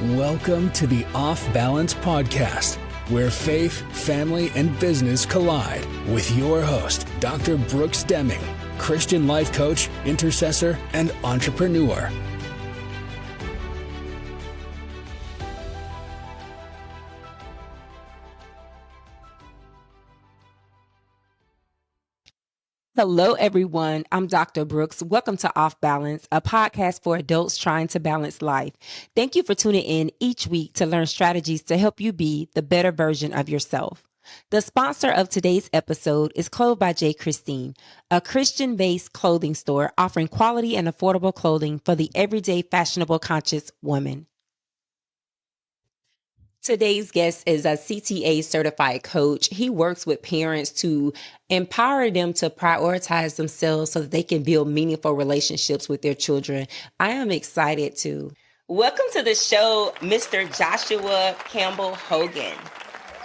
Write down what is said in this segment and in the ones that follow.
Welcome to the Off Balance Podcast, where faith, family, and business collide with your host, Dr. Brooks Deming, Christian life coach, intercessor, and entrepreneur. Hello, everyone. I'm Dr. Brooks. Welcome to Off Balance, a podcast for adults trying to balance life. Thank you for tuning in each week to learn strategies to help you be the better version of yourself. The sponsor of today's episode is Clothed by J. Christine, a Christian-based clothing store offering quality and affordable clothing for the everyday fashionable conscious woman. Today's guest is a CTA certified coach. He works with parents to empower them to prioritize themselves so that they can build meaningful relationships with their children. I am excited to welcome to the show, Mr. Joshua Campbell Hogan.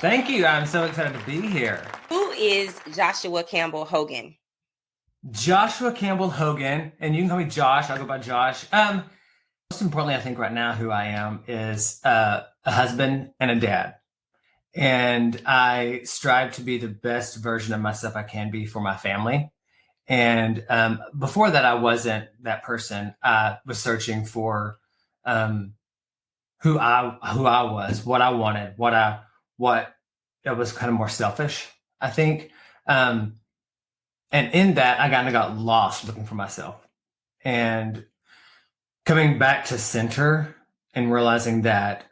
Thank you. I'm so excited to be here. Who is Joshua Campbell Hogan? Joshua Campbell Hogan, and you can call me Josh. I'll go by Josh. Most importantly, I think right now who I am is a husband and a dad. And I strive to be the best version of myself I can be for my family. And before that, I wasn't that person. I was searching for who I was, what I wanted, what it was kind of more selfish, I think. And in that, I kind of got lost looking for myself. And coming back to center and realizing that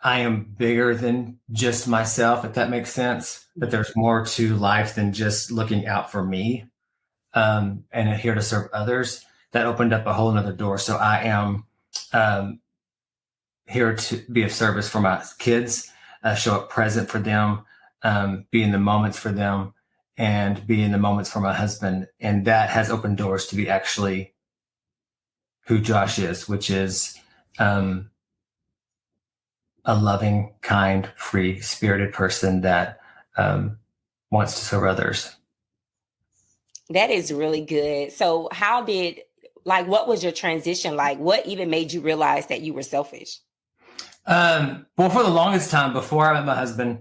I am bigger than just myself, if that makes sense, that there's more to life than just looking out for me and here to serve others, that opened up a whole nother door. So I am here to be of service for my kids, show up present for them, be in the moments for them, and be in the moments for my husband. And that has opened doors to be actually who Josh is, which is a loving, kind, free, spirited person that wants to serve others. That is really good. So what was your transition like? What even made you realize that you were selfish? Well, for the longest time before I met my husband,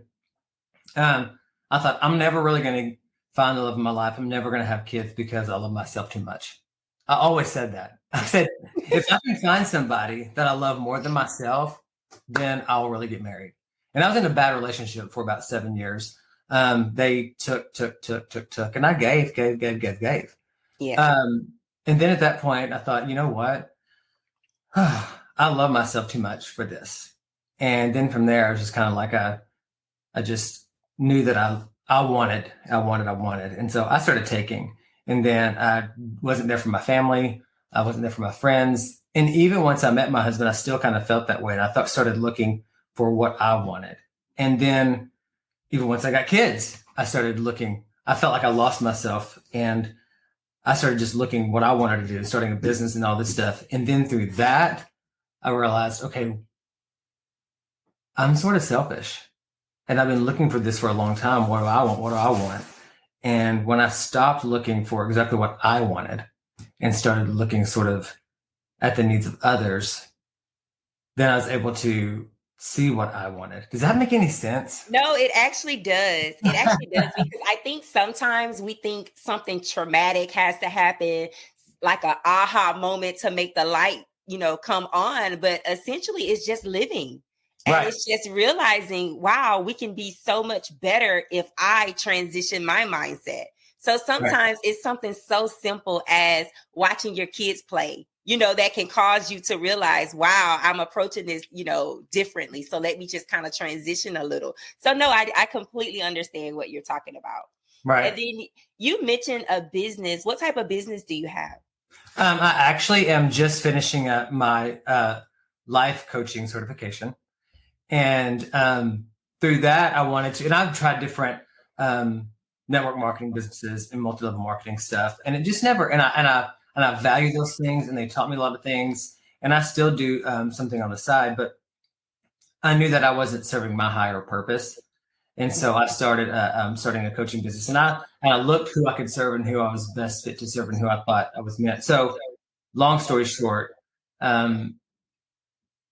I thought I'm never really going to find the love of my life. I'm never going to have kids because I love myself too much. I always said that. I said, if I can find somebody that I love more than myself, then I'll really get married. And I was in a bad relationship for about 7 years. They took, and I gave. Yeah. And then at that point, I thought, you know what? I love myself too much for this. And then from there, I was just kind of like, I just knew that I wanted. And so I started taking. And then I wasn't there for my family. I wasn't there for my friends. And even once I met my husband, I still kind of felt that way. And I started looking for what I wanted. And then even once I got kids, I started looking. I felt like I lost myself. And I started just looking what I wanted to do, starting a business and all this stuff. And then through that, I realized, okay, I'm sort of selfish. And I've been looking for this for a long time. What do I want? What do I want? And when I stopped looking for exactly what I wanted and started looking sort of at the needs of others, then I was able to see what I wanted. Does that make any sense? No, it actually does. It actually does, because I think sometimes we think something traumatic has to happen, like an aha moment to make the light, come on. But essentially it's just living. And right. It's just realizing, wow, we can be so much better if I transition my mindset. So sometimes It's something so simple as watching your kids play, that can cause you to realize, wow, I'm approaching this, differently. So let me just kind of transition a little. So no, I completely understand what you're talking about. Right. And then you mentioned a business. What type of business do you have? I actually am just finishing up my life coaching certification. And through that, I wanted to, and I've tried different network marketing businesses and multi-level marketing stuff. And it just never, and I value those things, and they taught me a lot of things. And I still do something on the side, but I knew that I wasn't serving my higher purpose. And so I started starting a coaching business, and I looked who I could serve and who I was best fit to serve and who I thought I was meant. So long story short,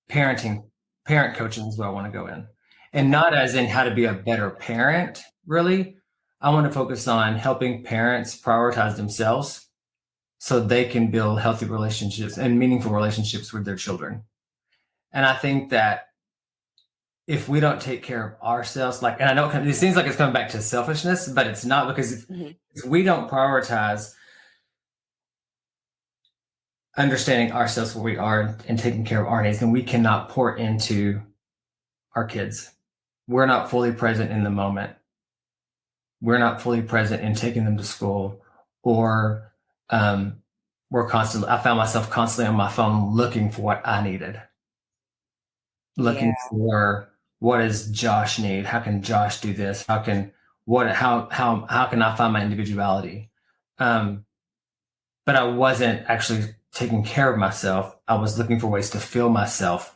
parent coaching is where I want to go in. And not as in how to be a better parent, really. I want to focus on helping parents prioritize themselves so they can build healthy relationships and meaningful relationships with their children. And I think that if we don't take care of ourselves, and I know it seems like it's coming back to selfishness, but it's not, because if we don't prioritize understanding ourselves, where we are, and taking care of our needs, then we cannot pour into our kids. We're not fully present in the moment. We're not fully present in taking them to school, or I found myself constantly on my phone looking for what I needed. Looking for, what does Josh need? How can Josh do this? How can I find my individuality? But I wasn't actually taking care of myself. I was looking for ways to fill myself.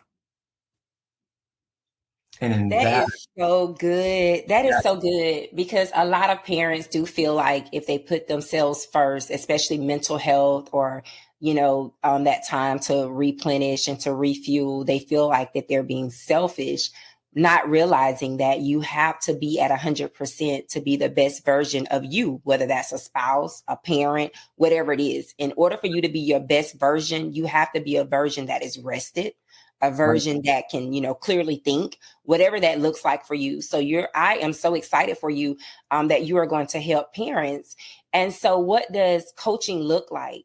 And that is so good. That is so good, because a lot of parents do feel like if they put themselves first, especially mental health, or that time to replenish and to refuel, they feel like that they're being selfish, not realizing that you have to be at 100% to be the best version of you, whether that's a spouse, a parent, whatever it is. In order for you to be your best version, you have to be a version that is rested, a version that can, clearly think, whatever that looks like for you. So I am so excited for you that you are going to help parents. And so what does coaching look like?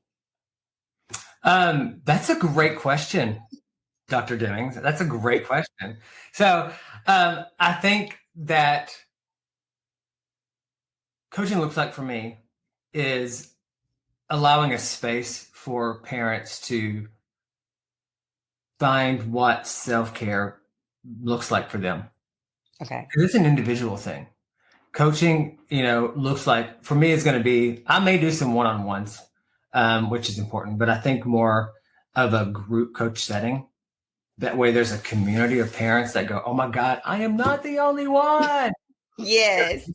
That's a great question, Dr. Demings. That's a great question. So I think that coaching looks like for me is allowing a space for parents to find what self-care looks like for them. Okay. It's an individual thing. Coaching, looks like, for me, it's going to be, I may do some one-on-ones, which is important, but I think more of a group coach setting. That way there's a community of parents that go, oh my God, I am not the only one. Yes.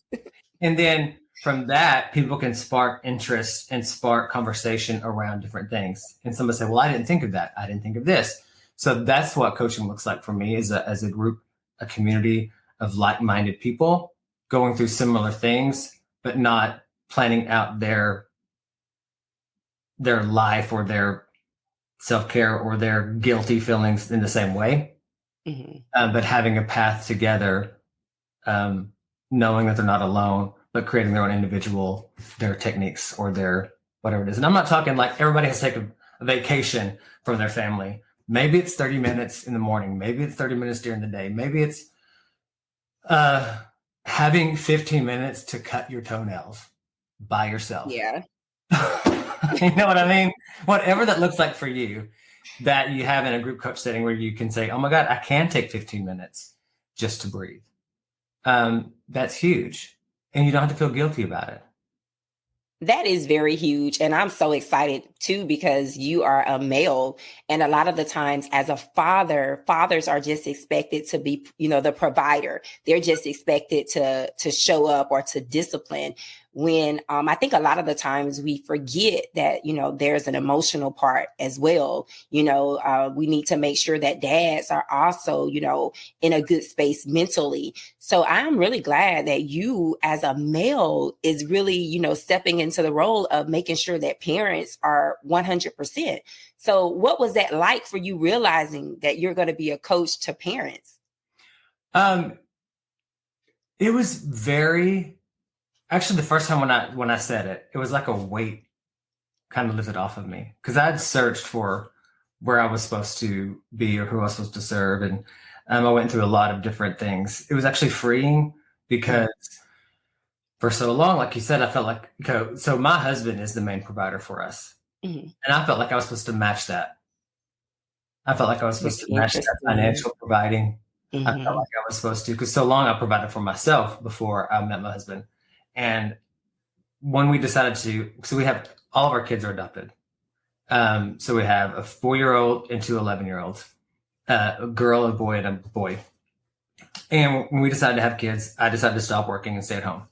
And then from that, people can spark interest and spark conversation around different things. And somebody say, well, I didn't think of that. I didn't think of this. So that's what coaching looks like for me, as a group, a community of like-minded people going through similar things, but not planning out their life or their self-care or their guilty feelings in the same way, but having a path together, knowing that they're not alone, but creating their own their techniques or their whatever it is. And I'm not talking like everybody has to take a vacation from their family. Maybe it's 30 minutes in the morning. Maybe it's 30 minutes during the day. Maybe it's having 15 minutes to cut your toenails by yourself. Yeah. You know what I mean? Whatever that looks like for you, that you have in a group coach setting where you can say, oh my God, I can take 15 minutes just to breathe. That's huge. And you don't have to feel guilty about it. That is very huge. And I'm so excited too, because you are a male. And a lot of the times as a father, fathers are just expected to be, the provider. They're just expected to show up or to discipline. When I think a lot of the times we forget that, there's an emotional part as well. We need to make sure that dads are also, in a good space mentally. So I'm really glad that you as a male is really, stepping into the role of making sure that parents are 100%. So what was that like for you, realizing that you're going to be a coach to parents? It was very... Actually, the first time when I said it, it was like a weight kind of lifted off of me, because I'd searched for where I was supposed to be or who I was supposed to serve. And I went through a lot of different things. It was actually freeing, because for so long, like you said, I felt like, so my husband is the main provider for us. And I felt like I was supposed to match that. I felt like I was supposed to match that financial providing. I felt like I was supposed to, because so long I provided for myself before I met my husband. And when we decided so we have, all of our kids are adopted. So we have a 4-year-old and 2 11-year-olds, a girl, a boy, and a boy. And when we decided to have kids, I decided to stop working and stay at home.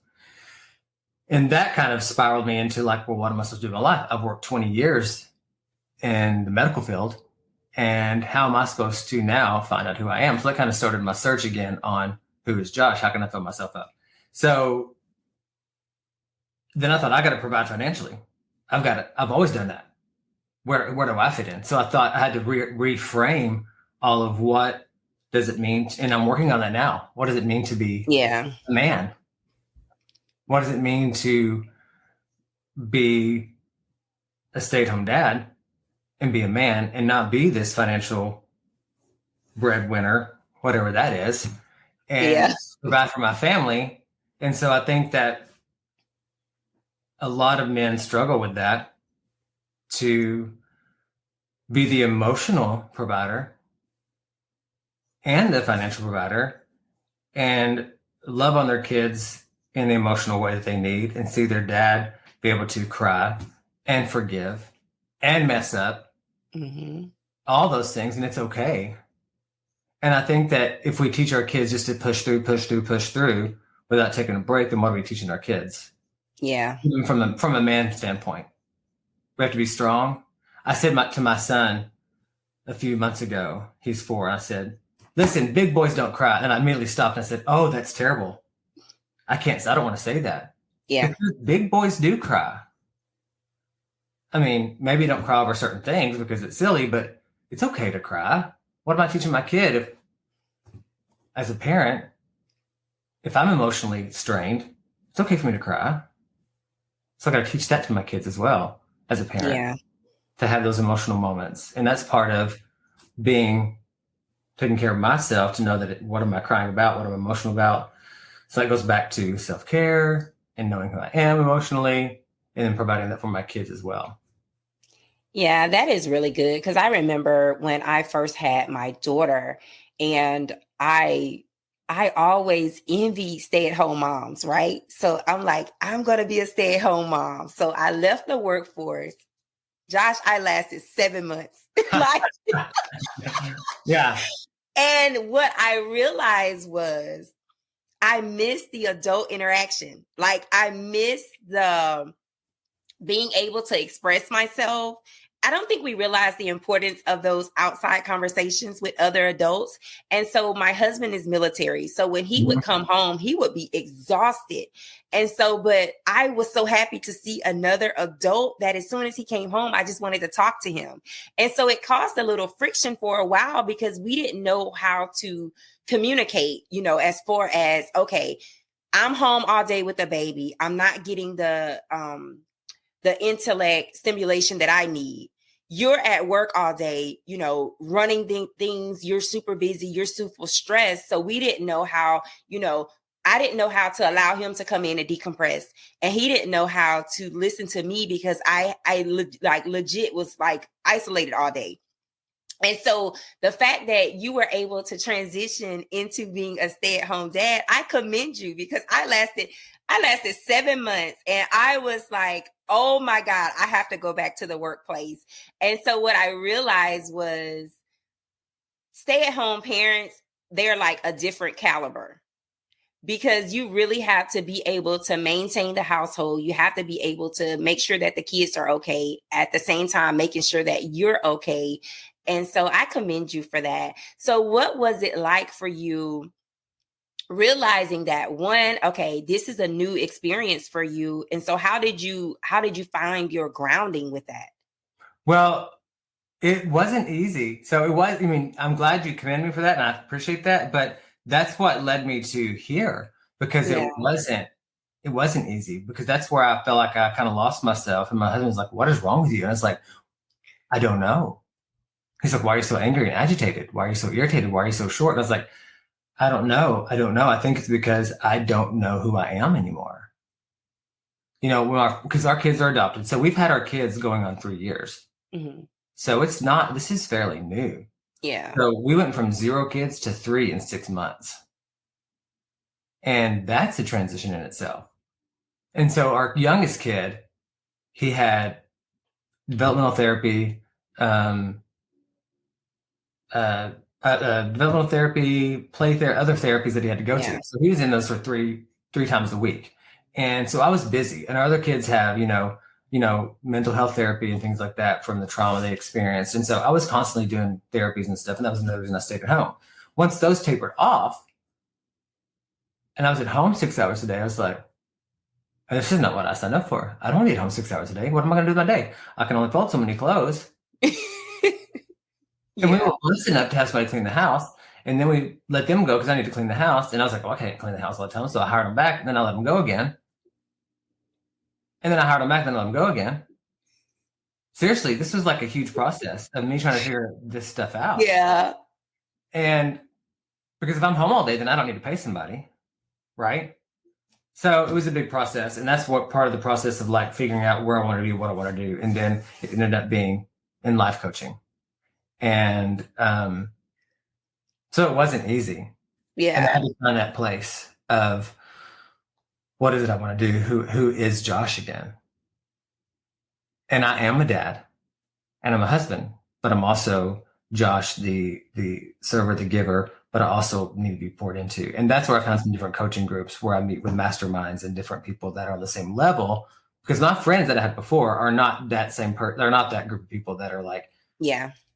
And that kind of spiraled me into like, well, what am I supposed to do with my life? I've worked 20 years in the medical field. And how am I supposed to now find out who I am? So that kind of started my search again on who is Josh? How can I fill myself up? So then I thought, I got to provide financially. I've always done that. Where do I fit in? So I thought I had to reframe all of what does it mean? And I'm working on that now. What does it mean to be a man? What does it mean to be a stay-at-home dad and be a man and not be this financial breadwinner, whatever that is, and provide for my family? And so I think that a lot of men struggle with that, to be the emotional provider and the financial provider and love on their kids in the emotional way that they need, and see their dad be able to cry and forgive and mess up, all those things, and it's okay. And I think that if we teach our kids just to push through without taking a break, then what are we teaching our kids? Yeah. Even from a man standpoint, we have to be strong. I said to my son a few months ago, he's 4, I said, listen, big boys don't cry. And I immediately stopped and I said, oh, that's terrible. I don't want to say that. Yeah. Because big boys do cry. I mean, maybe don't cry over certain things because it's silly, but it's okay to cry. What am I teaching my kid as a parent, if I'm emotionally strained, it's okay for me to cry. So I got to teach that to my kids as well as a parent, to have those emotional moments. And that's part of taking care of myself, to know that what am I crying about? What am I emotional about? So that goes back to self-care and knowing who I am emotionally, and then providing that for my kids as well. Yeah, that is really good. Because I remember when I first had my daughter, and I always envied stay-at-home moms, right? So I'm like, I'm going to be a stay-at-home mom. So I left the workforce. Josh, I lasted 7 months. Yeah. And what I realized was I missed the adult interaction. Like, I missed the being able to express myself. I don't think we realize the importance of those outside conversations with other adults. And so my husband is military. So when he would come home, he would be exhausted. And so, but I was so happy to see another adult that as soon as he came home, I just wanted to talk to him. And so it caused a little friction for a while because we didn't know how to communicate, as far as, okay, I'm home all day with the baby. I'm not getting the intellect stimulation that I need. You're at work all day, running things. You're super busy. You're super stressed. So we didn't know how, I didn't know how to allow him to come in and decompress. And he didn't know how to listen to me because I legit was like isolated all day. And so the fact that you were able to transition into being a stay-at-home dad, I commend you, because I lasted 7 months and I was like, oh my God, I have to go back to the workplace. And so what I realized was stay-at-home parents, they're like a different caliber, because you really have to be able to maintain the household. You have to be able to make sure that the kids are okay, at the same time making sure that you're okay. And so I commend you for that. So what was it like for you realizing that, one, okay, this is a new experience for you? And so how did you find your grounding with that? Well, it wasn't easy. So I'm glad you commend me for that, and I appreciate that. But that's what led me to here, because it wasn't easy, because that's where I felt like I kind of lost myself. And my husband's like, what is wrong with you? And I was like, I don't know. He's like, why are you so angry and agitated? Why are you so irritated? Why are you so short? And I was like, I don't know. I think it's because I don't know who I am anymore. Because our kids are adopted. So we've had our kids going on 3 years. Mm-hmm. So this is fairly new. Yeah. So we went from 0 kids to 3 in 6 months. And that's a transition in itself. And so our youngest kid, he had developmental therapy, developmental therapy, play therapy, other therapies that he had to go to. So he was in those for three times a week. And so I was busy, and our other kids have, mental health therapy and things like that from the trauma they experienced. And so I was constantly doing therapies and stuff. And that was another reason I stayed at home. Once those tapered off and I was at home 6 hours a day, I was like, this is not what I signed up for. I don't need home 6 hours a day. What am I going to do with my day? I can only fold so many clothes. And we were blessed enough to have somebody clean the house. And then we let them go because I need to clean the house. And I was like, well, I can't clean the house all the time. So I hired them back. And then I let them go again. And then I hired them back and then let them go again. Seriously, this was like a huge process of me trying to figure this stuff out. Yeah. And because if I'm home all day, then I don't need to pay somebody. Right. So it was a big process. And that's what part of the process of like figuring out where I want to be, what I want to do. And then it ended up being in life coaching. And so it wasn't easy. Yeah. And I had to find that place of what is it I want to do? Who is Josh again? And I am a dad and I'm a husband, but I'm also Josh, the server, the giver, but I also need to be poured into. And that's where I found some different coaching groups where I meet with masterminds and different people that are on the same level, because my friends that I had before are not that same person. They're not that group of people that are like,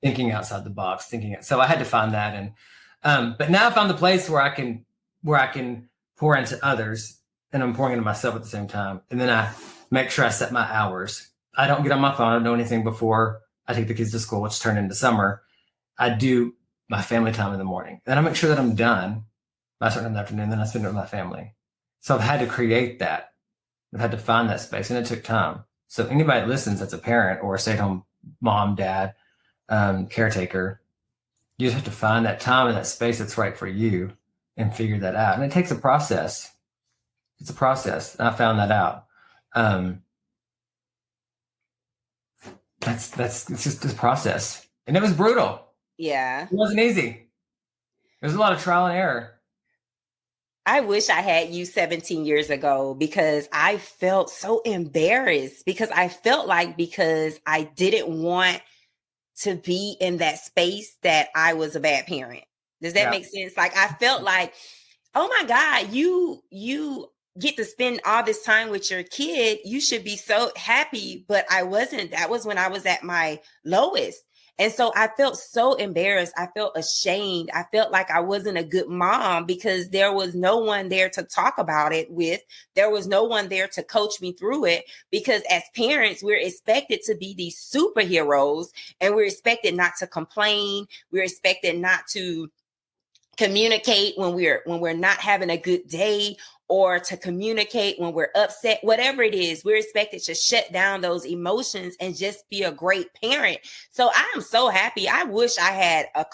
thinking outside the box, so I had to find that. And, but now I found the place where I can pour into others and I'm pouring into myself at the same time. And then I make sure I set my hours. I don't get on my phone. I don't do anything before I take the kids to school, which turned into summer. I do my family time in the morning. Then I make sure that I'm done by a certain time in the afternoon. Then I spend it with my family. So I've had to create that. I've had to find that space, and it took time. So anybody that listens that's a parent or a stay-at-home mom, dad, caretaker, you just have to find that time and that space that's right for you and figure that out. And it takes a process. It's a process. And I found that out. It's just this process. And it was brutal. Yeah. It wasn't easy. There's a lot of trial and error. I wish I had you 17 years ago, because I felt so embarrassed, because I felt like because I didn't want to be in that space that I was a bad parent. Does that make sense? Like I felt like, oh my God, you get to spend all this time with your kid. You should be so happy, but I wasn't. That was when I was at my lowest. And so I felt so embarrassed. I felt ashamed. I felt like I wasn't a good mom because there was no one there to talk about it with. There was no one there to coach me through it, because as parents, we're expected to be these superheroes, and we're expected not to complain. We're expected not to communicate when we're not having a good day, or to communicate when we're upset. Whatever it is, we're expected to shut down those emotions and just be a great parent. So I am so happy. I wish I had a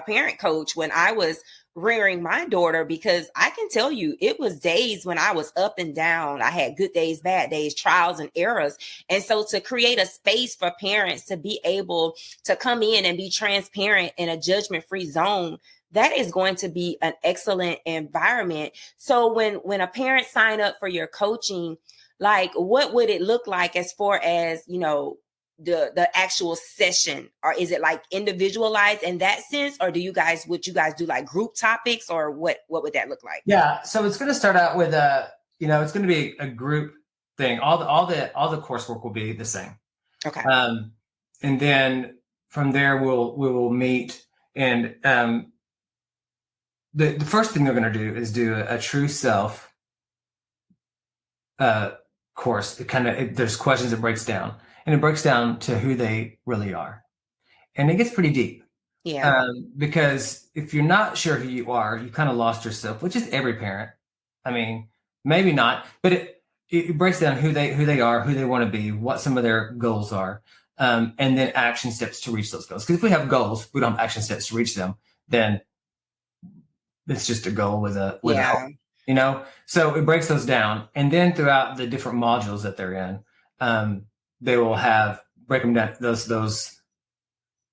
parent coach when I was rearing my daughter, because I can tell you it was days when I was up and down. I had good days, bad days, trials and errors. And so to create a space for parents to be able to come in and be transparent in a judgment-free zone, that is going to be an excellent environment. So when a parent sign up for your coaching, like what would it look like as far as, the actual session? Or is it like individualized in that sense? Or would you guys do like group topics, or what would that look like? Yeah. So it's going to start out with it's going to be a group thing. All the coursework will be the same. Okay. And then from there we will meet, and the first thing they're going to do is do a true self course. There's questions it breaks down, and it breaks down to who they really are. And it gets pretty deep. Yeah. Because if you're not sure who you are, you kind of lost yourself, which is every parent. I mean, maybe not, but it breaks down who they are, who they want to be, what some of their goals are, and then action steps to reach those goals. Because if we have goals, we don't have action steps to reach them, then it's just a goal with a hope, So it breaks those down. And then throughout the different modules that they're in, they will break them down, those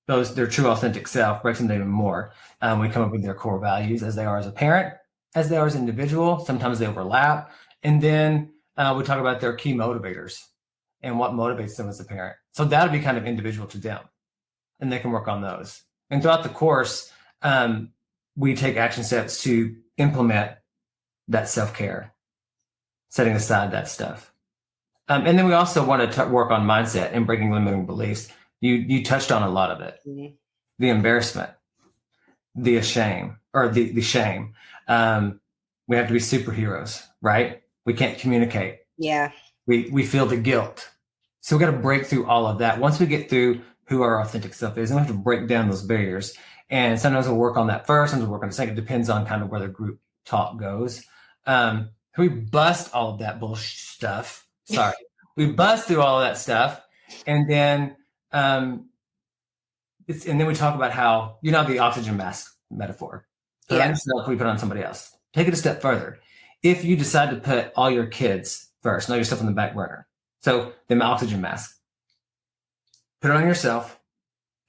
their true authentic self, breaks them down even more. We come up with their core values as they are as a parent, as they are as an individual. Sometimes they overlap. And then we talk about their key motivators and what motivates them as a parent. So that'll be kind of individual to them, and they can work on those. And throughout the course, we take action steps to implement that self-care, setting aside that stuff. And then we also want to work on mindset and breaking limiting beliefs. You touched on a lot of it. Mm-hmm. The embarrassment, the shame, the shame. We have to be superheroes, right? We can't communicate. Yeah. We feel the guilt. So we got to break through all of that. Once we get through who our authentic self is, then we have to break down those barriers. And sometimes we'll work on that first, sometimes we'll work on the second. It depends on kind of where the group talk goes. We bust all of that bullshit stuff. Sorry. We bust through all of that stuff. And then and then we talk about how, the oxygen mask metaphor. Put on yourself, we put on somebody else. Take it a step further. If you decide to put all your kids first, all your stuff on the back burner, so the oxygen mask, put it on yourself,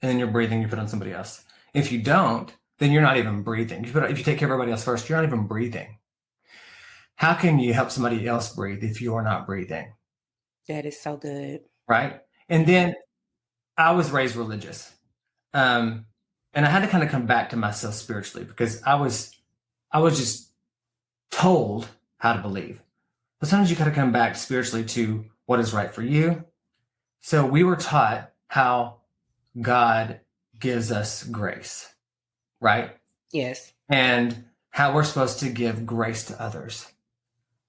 and then you're breathing, you put on somebody else. If you don't, then you're not even breathing. If you take care of everybody else first, you're not even breathing. How can you help somebody else breathe if you're not breathing? That is so good. Right? And then I was raised religious. And I had to kind of come back to myself spiritually because I was just told how to believe. But sometimes you got to come back spiritually to what is right for you. So we were taught how God gives us grace, right? Yes. And how we're supposed to give grace to others.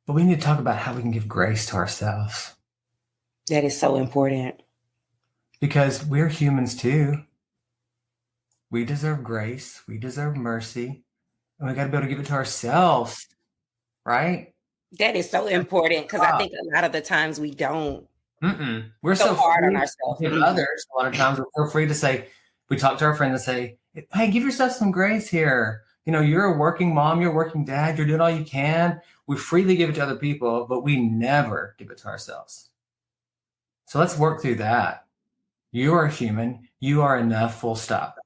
But we need to talk about how we can give grace to ourselves. That is so important. Because we're humans too. We deserve grace. We deserve mercy. And we got to be able to give it to ourselves, right? That is so important because I think a lot of the times we don't. We're so hard on free ourselves. to give others. A lot of times we're so free to say, we talk to our friends and say, hey, give yourself some grace here. You're a working mom, you're a working dad, you're doing all you can. We freely give it to other people, but we never give it to ourselves. So let's work through that. You are human. You are enough, full stop.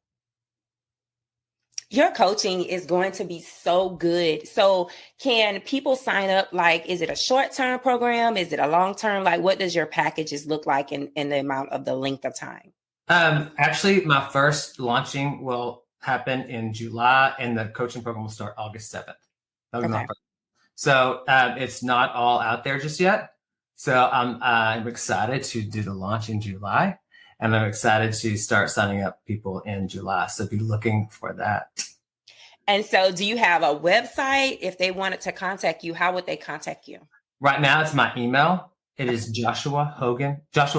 Your coaching is going to be so good. So can people sign up? Is it a short-term program? Is it a long-term? What does your packages look like in the amount of the length of time? Actually, my first launching will happen in July and the coaching program will start August 7th. That'll be my first. So it's not all out there just yet. So I'm excited to do the launch in July. And I'm excited to start signing up people in July. So be looking for that. And so do you have a website? If they wanted to contact you, how would they contact you? Right now, it's my email. It is Joshua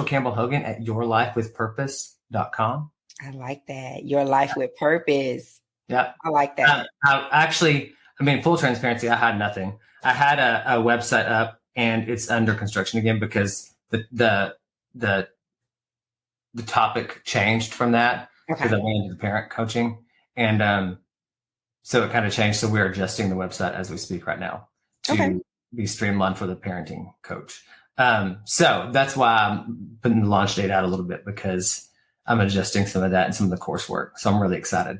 Campbell Hogan at yourlifewithpurpose.com. I like that. Your Life with Purpose. Yeah. I like that. Full transparency, I had nothing. I had a website up and it's under construction again because the topic changed from that because I went into the parent coaching. And so it kind of changed. So we're adjusting the website as we speak right now to be streamlined for the parenting coach. So that's why I'm putting the launch date out a little bit because I'm adjusting some of that and some of the coursework. So I'm really excited.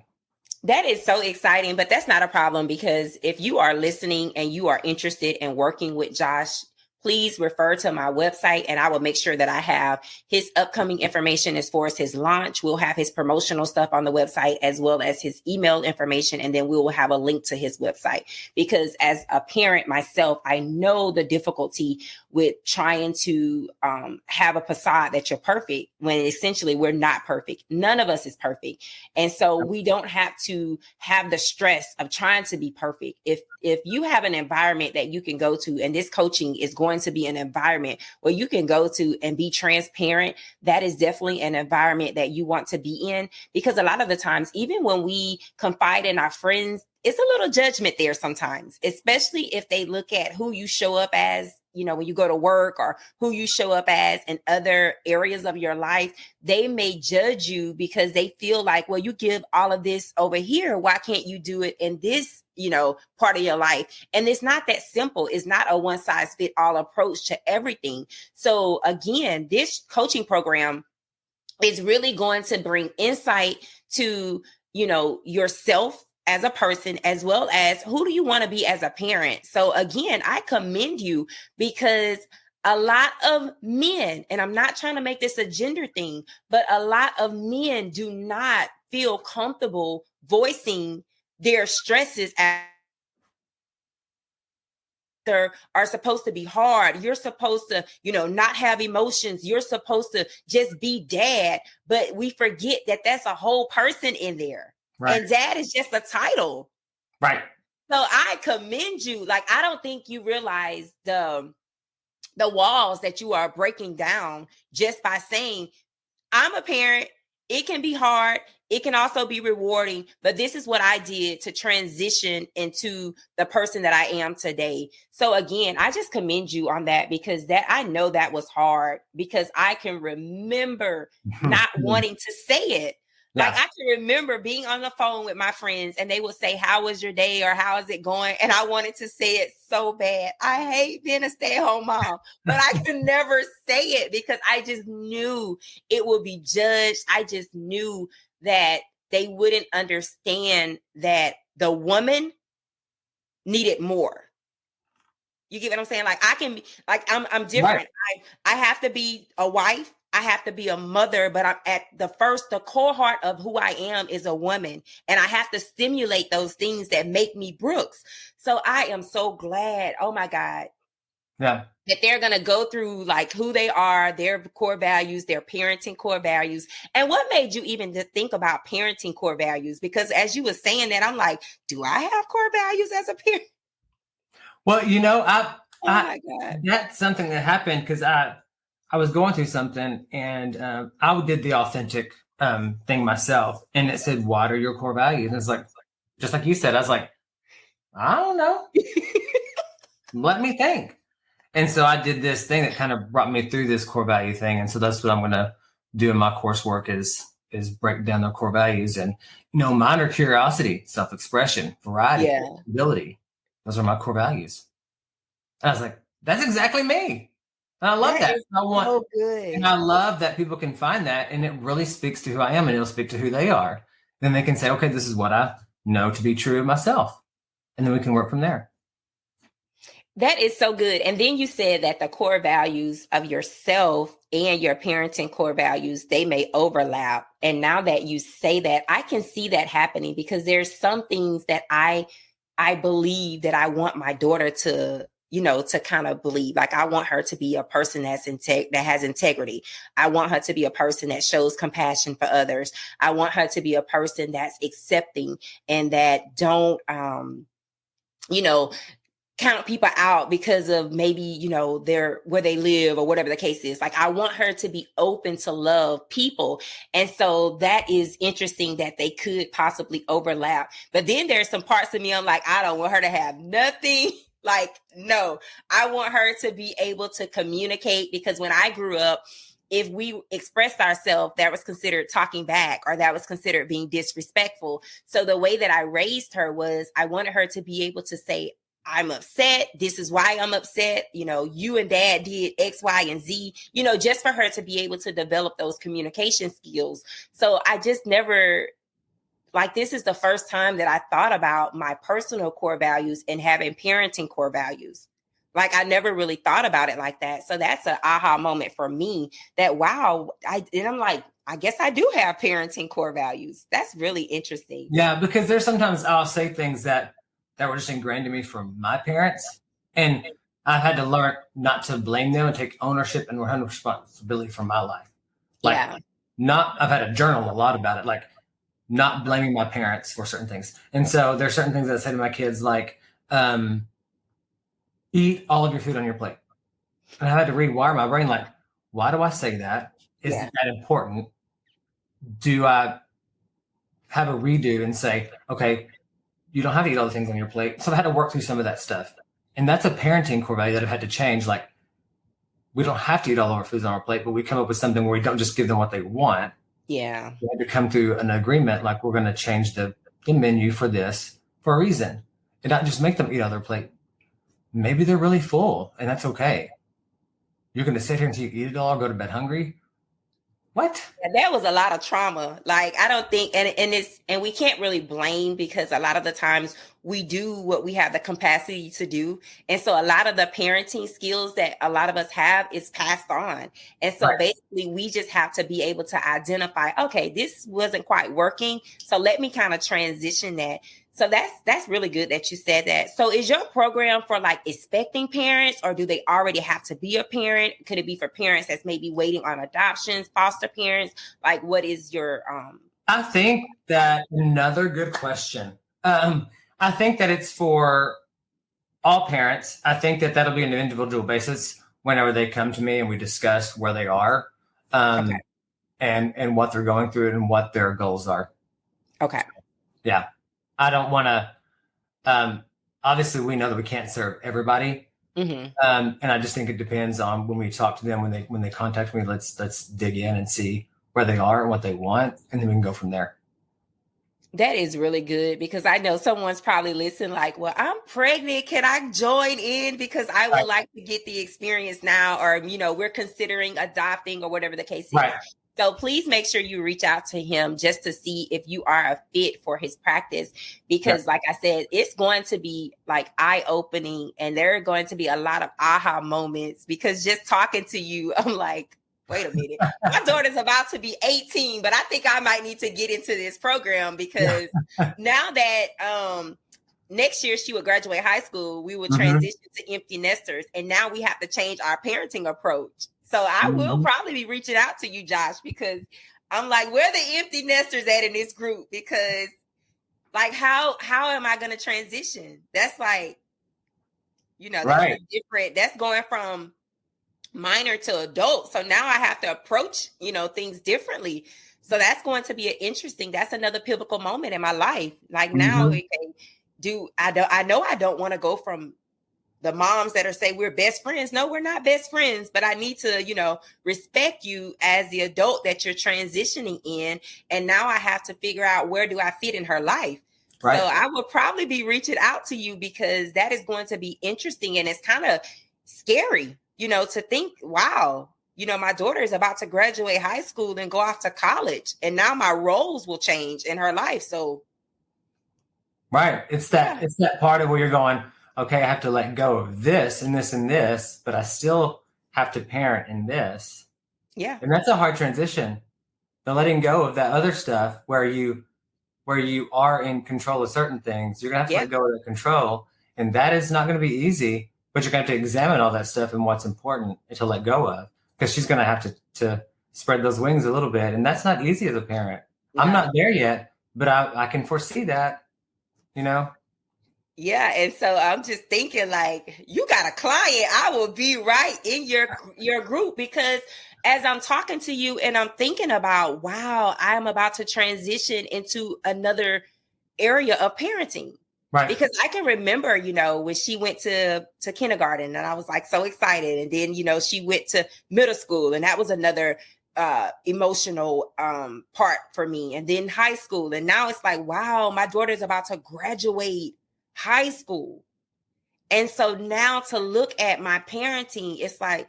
That is so exciting, but that's not a problem because if you are listening and you are interested in working with Josh, please refer to my website and I will make sure that I have his upcoming information as far as his launch. We'll have his promotional stuff on the website as well as his email information. And then we will have a link to his website because as a parent myself, I know the difficulty with trying to have a facade that you're perfect when essentially we're not perfect. None of us is perfect. And so we don't have to have the stress of trying to be perfect. If you have an environment that you can go to, and this coaching is going to be an environment where you can go to and be transparent, that is definitely an environment that you want to be in. Because a lot of the times, even when we confide in our friends, it's a little judgment there sometimes, especially if they look at who you show up as, when you go to work or who you show up as in other areas of your life. They may judge you because they feel like, well, you give all of this over here. Why can't you do it in this, part of your life? And it's not that simple. It's not a one size fit all approach to everything. So again, this coaching program is really going to bring insight to, yourself as a person, as well as who do you want to be as a parent. So again, I commend you because a lot of men, and I'm not trying to make this a gender thing, but a lot of men do not feel comfortable voicing their stresses as are supposed to be hard. You're supposed to, not have emotions. You're supposed to just be dad. But we forget that that's a whole person in there. Right. And dad is just a title. Right. So I commend you. Like, I don't think you realize the walls that you are breaking down just by saying, I'm a parent. It can be hard. It can also be rewarding, but this is what I did to transition into the person that I am today. So again, I just commend you on that, because that I know that was hard, because I can remember not wanting to say it. Like, I can remember being on the phone with my friends and they would say, how was your day? Or how is it going? And I wanted to say it so bad. I hate being a stay-at-home mom, but I could never say it because I just knew it would be judged. I just knew that they wouldn't understand that the woman needed more. You get what I'm saying? Like, I can be like, I'm different. Right. I have to be a wife. I have to be a mother, but I'm at the core heart of who I am is a woman. And I have to stimulate those things that make me Brooks. So I am so glad. Oh my God. Yeah. That they're going to go through like who they are, their core values, their parenting core values. And what made you even to think about parenting core values? Because as you were saying that, I'm like, do I have core values as a parent? Well, my God. That's something that happened because I was going through something and I did the authentic thing myself. And it said, what are your core values? And it's like, just like you said, I was like, I don't know. Let me think. And so I did this thing that kind of brought me through this core value thing. And so that's what I'm going to do in my coursework is break down their core values. And, mine are curiosity, self-expression, variety, ability. Those are my core values. And I was like, that's exactly me. And I love that. So good. And I love that people can find that, and it really speaks to who I am, and it'll speak to who they are. Then they can say, okay, this is what I know to be true of myself. And then we can work from there. That is so good. And then you said that the core values of yourself and your parenting core values, they may overlap. And now that you say that, I can see that happening, because there's some things that I believe that I want my daughter to kind of believe. Like, I want her to be a person that has integrity. I want her to be a person that shows compassion for others. I want her to be a person that's accepting and that don't, count people out because of maybe, where they live or whatever the case is. Like, I want her to be open to love people. And so that is interesting that they could possibly overlap. But then there's some parts of me, I'm like, I don't want her to have nothing. Like, no, I want her to be able to communicate, because when I grew up, if we expressed ourselves, that was considered talking back, or that was considered being disrespectful. So the way that I raised her was, I wanted her to be able to say, I'm upset. This is why I'm upset. You and dad did X, Y, and Z, just for her to be able to develop those communication skills. So I just never, like, this is the first time that I thought about my personal core values and having parenting core values. Like, I never really thought about it like that. So that's an aha moment for me that, wow, I'm like, I guess I do have parenting core values. That's really interesting. Yeah, because there's sometimes I'll say things that were just ingrained in me from my parents. And I've had to learn not to blame them and take ownership and 100% responsibility for my life. I've had to journal a lot about it, like not blaming my parents for certain things. And so there's certain things that I say to my kids, like, eat all of your food on your plate. And I had to rewire my brain, like, why do I say that? Is that important? Do I have a redo and say, okay, you don't have to eat all the things on your plate? So I had to work through some of that stuff. And that's a parenting core value that I've had to change. Like, we don't have to eat all of our foods on our plate, but we come up with something where we don't just give them what they want. Yeah. We had to come through an agreement, like, we're going to change the menu for this for a reason, and not just make them eat on their plate. Maybe they're really full, and that's okay. You're going to sit here until you eat it all, go to bed hungry? What? That was a lot of trauma. Like, I don't think, and we can't really blame, because a lot of the times we do what we have the capacity to do. And so a lot of the parenting skills that a lot of us have is passed on. And so basically we just have to be able to identify, okay, this wasn't quite working, so let me kind of transition that. So that's really good that you said that. So is your program for like expecting parents, or do they already have to be a parent? Could it be for parents that's maybe waiting on adoptions, foster parents? Like, what is your I think that another good question. I think that it's for all parents. I think that that'll be an individual basis whenever they come to me and we discuss where they are, Okay. and what they're going through and what their goals are. Okay. Yeah. I don't want to, obviously we know that we can't serve everybody. Mm-hmm. And I just think it depends on when we talk to them, when they contact me, let's dig in and see where they are and what they want. And then we can go from there. That is really good, because I know someone's probably listening like, well, I'm pregnant. Can I join in? Because I would like to get the experience now, or, we're considering adopting or whatever the case is. Right. So please make sure you reach out to him just to see if you are a fit for his practice, because like I said, it's going to be like eye-opening, and there are going to be a lot of aha moments, because just talking to you, I'm like, wait a minute, my daughter's about to be 18, but I think I might need to get into this program, because now that next year she would graduate high school, we would transition to empty nesters, and now we have to change our parenting approach. So I will probably be reaching out to you, Josh, because I'm like, where are the empty nesters at in this group? Because like, how am I going to transition? That's like, that's a different, that's going from minor to adult. So now I have to approach, things differently. So that's going to be that's another pivotal moment in my life. Like now it can I know I don't want to go from the moms that are say we're best friends. No, we're not best friends, but I need to, respect you as the adult that you're transitioning in. And now I have to figure out, where do I fit in her life? Right. So I will probably be reaching out to you, because that is going to be interesting. And it's kind of scary, to think, wow, my daughter is about to graduate high school and go off to college, and now my roles will change in her life. So. Right. It's that part of where you're going, okay, I have to let go of this and this and this, but I still have to parent in this. Yeah. And that's a hard transition. The letting go of that other stuff where you are in control of certain things, you're gonna have to let go of that control. And that is not gonna be easy, but you're gonna have to examine all that stuff and what's important to let go of, because she's gonna have to spread those wings a little bit. And that's not easy as a parent. Yeah. I'm not there yet, but I can foresee that, Yeah. And so I'm just thinking, like, you got a client, I will be right in your group, because as I'm talking to you and I'm thinking about, wow, I'm about to transition into another area of parenting. Right. Because I can remember, when she went to kindergarten, and I was like so excited. And then, she went to middle school, and that was another emotional part for me. And then high school. And now it's like, wow, my daughter's about to graduate high school. And so now to look at my parenting, it's like,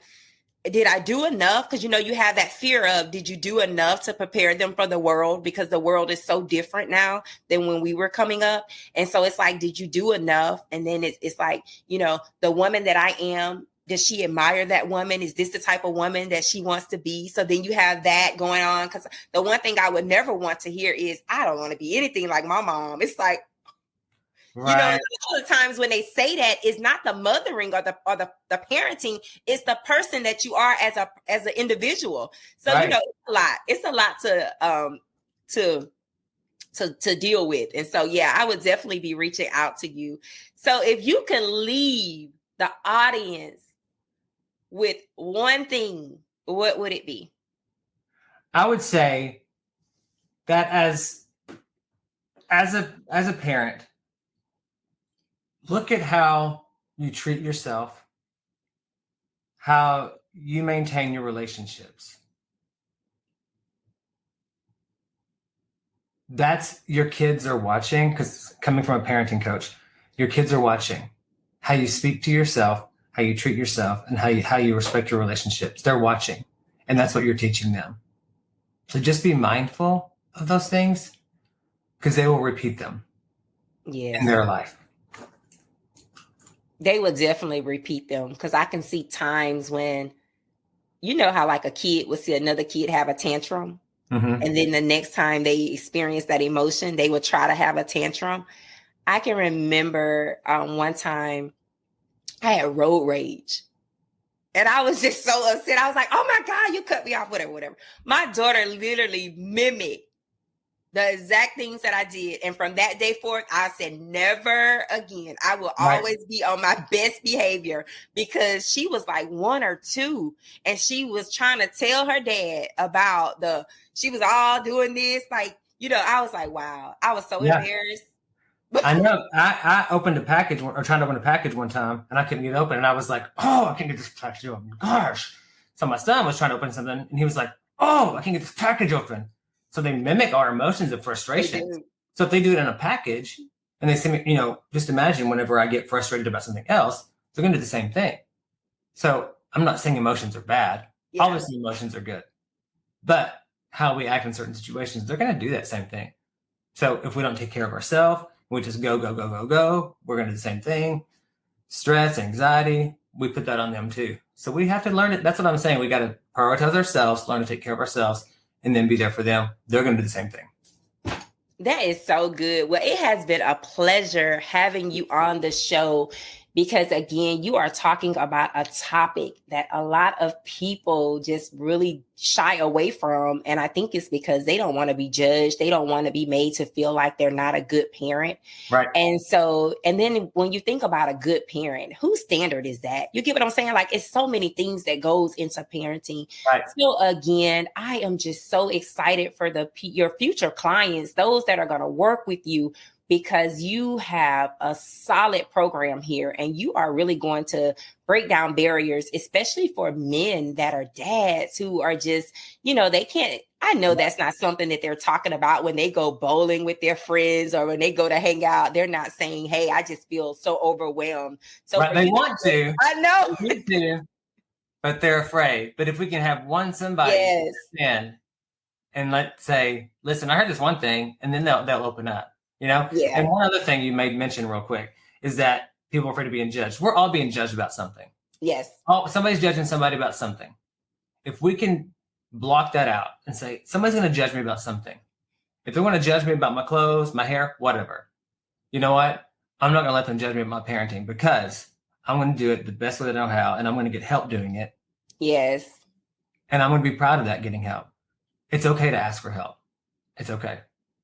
did I do enough? Because, you have that fear of, did you do enough to prepare them for the world? Because the world is so different now than when we were coming up. And so it's like, did you do enough? And then it's like, the woman that I am, does she admire that woman? Is this the type of woman that she wants to be? So then you have that going on. Because the one thing I would never want to hear is, I don't want to be anything like my mom. It's like, right. A lot of times when they say that, it's not the mothering or the parenting, it's the person that you are as an individual. So right. It's a lot to deal with. And so I would definitely be reaching out to you. So if you can leave the audience with one thing, what would it be? I would say that as a parent, look at how you treat yourself, how you maintain your relationships. That's your kids are watching, because coming from a parenting coach, your kids are watching how you speak to yourself, how you treat yourself, and how you respect your relationships. They're watching, and that's what you're teaching them. So just be mindful of those things, because they will repeat them in their life. They would definitely repeat them, because I can see times when, how like a kid would see another kid have a tantrum. Mm-hmm. And then the next time they experience that emotion, they would try to have a tantrum. I can remember one time I had road rage. And I was just so upset. I was like, oh my God, you cut me off, whatever. My daughter literally mimicked the exact things that I did. And from that day forth, I said, never again. I will always be on my best behavior, because she was like 1 or 2. And she was trying to tell her dad about she was all doing this. Like, I was like, wow, I was so embarrassed. I know. I opened a package, or tried to open a package one time, and I couldn't get it open. And I was like, oh, I can't get this package open. Gosh. So my son was trying to open something, and he was like, oh, I can't get this package open. So they mimic our emotions of frustration. So if they do it in a package, and they say, just imagine whenever I get frustrated about something else, they're going to do the same thing. So I'm not saying emotions are bad. Yeah. Obviously, emotions are good. But how we act in certain situations, they're going to do that same thing. So if we don't take care of ourselves, we just go, we're going to do the same thing. Stress, anxiety, we put that on them too. So we have to learn it. That's what I'm saying. We got to prioritize ourselves, learn to take care of ourselves, and then be there for them. They're going to do the same thing. That is so good. Well, it has been a pleasure having you on the show, because again, you are talking about a topic that a lot of people just really shy away from. And I think it's because they don't want to be judged. They don't want to be made to feel like they're not a good parent. Right. And then when you think about a good parent, whose standard is that? You get what I'm saying? Like, it's so many things that goes into parenting. Right. So again, I am just so excited for your future clients, those that are going to work with you, because you have a solid program here, and you are really going to break down barriers, especially for men that are dads who are just, they can't. I know that's not something that they're talking about when they go bowling with their friends or when they go to hang out. They're not saying, hey, I just feel so overwhelmed. So right, they want to. I know. They need to, but they're afraid. But if we can have somebody stand and let's say, listen, I heard this one thing, and then they'll open up. Yeah. And one other thing you may mention real quick is that people are afraid of being judged. We're all being judged about something. Yes. Somebody's judging somebody about something. If we can block that out and say, somebody's going to judge me about something. If they want to judge me about my clothes, my hair, whatever, you know what? I'm not going to let them judge me about my parenting, because I'm going to do it the best way that I know how, and I'm going to get help doing it. Yes. And I'm going to be proud of that, getting help. It's okay to ask for help. It's okay.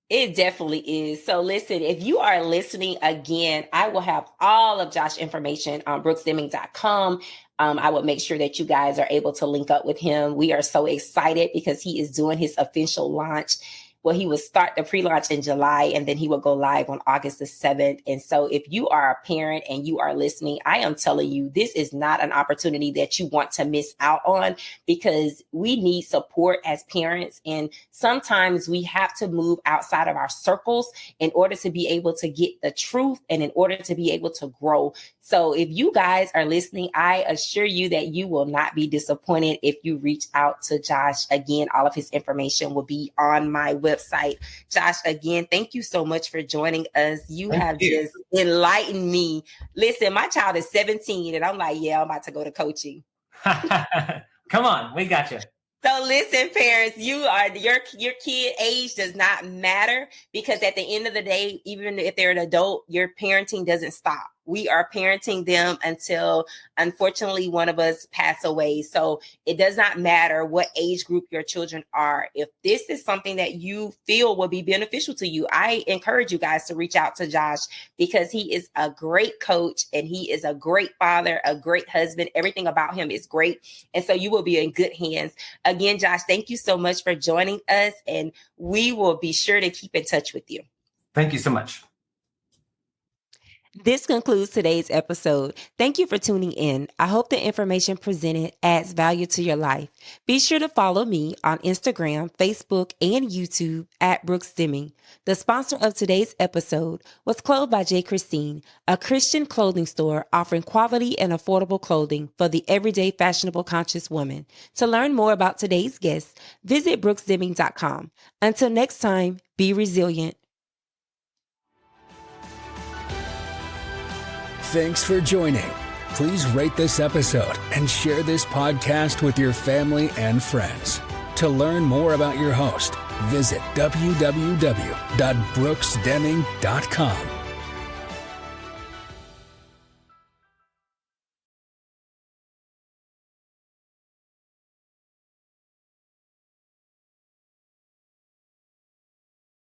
It definitely is. So listen, if you are listening again, I will have all of Josh's information on brooksdeming.com. I will make sure that you guys are able to link up with him. We are so excited because he is doing his official launch. Well, he will start the pre-launch in July, and then he will go live on August the 7th. And so if you are a parent and you are listening, I am telling you, this is not an opportunity that you want to miss out on, because we need support as parents. And sometimes we have to move outside of our circles in order to be able to get the truth and in order to be able to grow. So if you guys are listening, I assure you that you will not be disappointed if you reach out to Josh. Again, all of his information will be on my website. Josh, again, thank you so much for joining us. You have just enlightened me. Listen, my child is 17 and I'm like, I'm about to go to coaching. Come on, we got you. So listen, parents, your kid age does not matter, because at the end of the day, even if they're an adult, your parenting doesn't stop. We are parenting them until, unfortunately, one of us pass away. So it does not matter what age group your children are. If this is something that you feel will be beneficial to you, I encourage you guys to reach out to Josh, because he is a great coach and he is a great father, a great husband. Everything about him is great. And so you will be in good hands. Again, Josh, thank you so much for joining us, and we will be sure to keep in touch with you. Thank you so much. This concludes today's episode. Thank you for tuning in. I hope the information presented adds value to your life. Be sure to follow me on Instagram, Facebook, and YouTube at Brooks Deming. The sponsor of today's episode was Clothed by J. Christine, a Christian clothing store offering quality and affordable clothing for the everyday fashionable conscious woman. To learn more about today's guest, visit brooksdeming.com. Until next time, be resilient. Thanks for joining. Please rate this episode and share this podcast with your family and friends. To learn more about your host, visit www.brooksdeming.com.